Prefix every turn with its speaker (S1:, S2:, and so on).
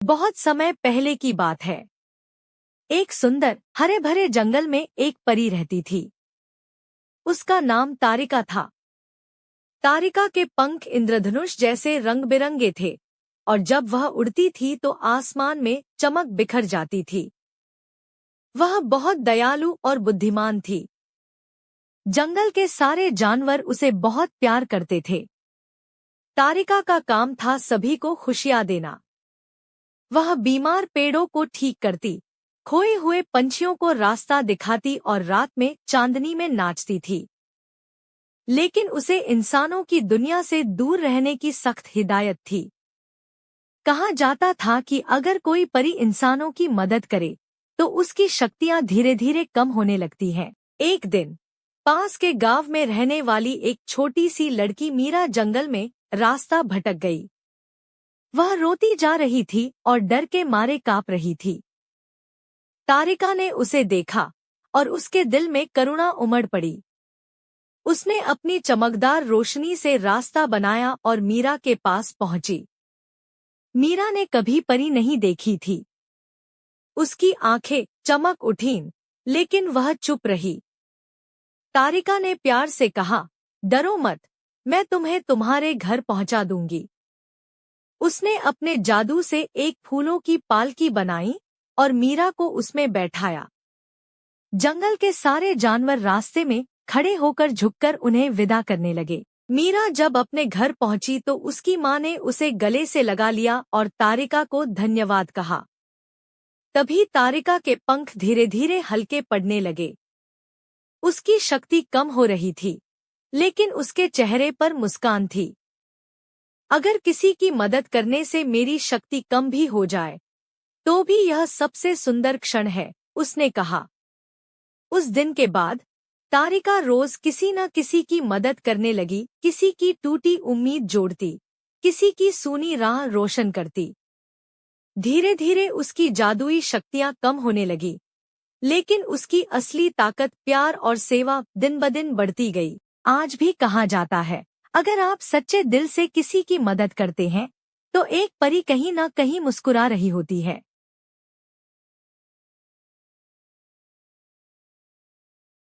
S1: बहुत समय पहले की बात है। एक सुंदर हरे भरे जंगल में एक परी रहती थी। उसका नाम तारिका था। तारिका के पंख इंद्रधनुष जैसे रंग बिरंगे थे और जब वह उड़ती थी तो आसमान में चमक बिखर जाती थी। वह बहुत दयालु और बुद्धिमान थी। जंगल के सारे जानवर उसे बहुत प्यार करते थे। तारिका का काम था सभी को खुशियां देना। वह बीमार पेड़ों को ठीक करती, खोए हुए पंछियों को रास्ता दिखाती और रात में चांदनी में नाचती थी। लेकिन उसे इंसानों की दुनिया से दूर रहने की सख्त हिदायत थी। कहा जाता था कि अगर कोई परी इंसानों की मदद करे तो उसकी शक्तियां धीरे धीरे कम होने लगती हैं। एक दिन पास के गांव में रहने वाली एक छोटी सी लड़की मीरा जंगल में रास्ता भटक गई। वह रोती जा रही थी और डर के मारे कांप रही थी। तारिका ने उसे देखा और उसके दिल में करुणा उमड़ पड़ी। उसने अपनी चमकदार रोशनी से रास्ता बनाया और मीरा के पास पहुंची। मीरा ने कभी परी नहीं देखी थी। उसकी आंखें चमक उठीं, लेकिन वह चुप रही। तारिका ने प्यार से कहा, डरो मत, मैं तुम्हें तुम्हारे घर पहुंचा दूंगी। उसने अपने जादू से एक फूलों की पालकी बनाई और मीरा को उसमें बैठाया। जंगल के सारे जानवर रास्ते में खड़े होकर झुककर उन्हें विदा करने लगे। मीरा जब अपने घर पहुंची तो उसकी माँ ने उसे गले से लगा लिया और तारिका को धन्यवाद कहा। तभी तारिका के पंख धीरे धीरे हल्के पड़ने लगे। उसकी शक्ति कम हो रही थी, लेकिन उसके चेहरे पर मुस्कान थी। अगर किसी की मदद करने से मेरी शक्ति कम भी हो जाए तो भी यह सबसे सुंदर क्षण है, उसने कहा। उस दिन के बाद तारिका रोज किसी न किसी की मदद करने लगी, किसी की टूटी उम्मीद जोड़ती, किसी की सूनी राह रोशन करती। धीरे धीरे उसकी जादुई शक्तियां कम होने लगी, लेकिन उसकी असली ताकत प्यार और सेवा दिन ब दिन बढ़ती गई। आज भी कहा जाता है, अगर आप सच्चे दिल से किसी की मदद करते हैं तो एक परी कहीं न कहीं मुस्कुरा रही होती है।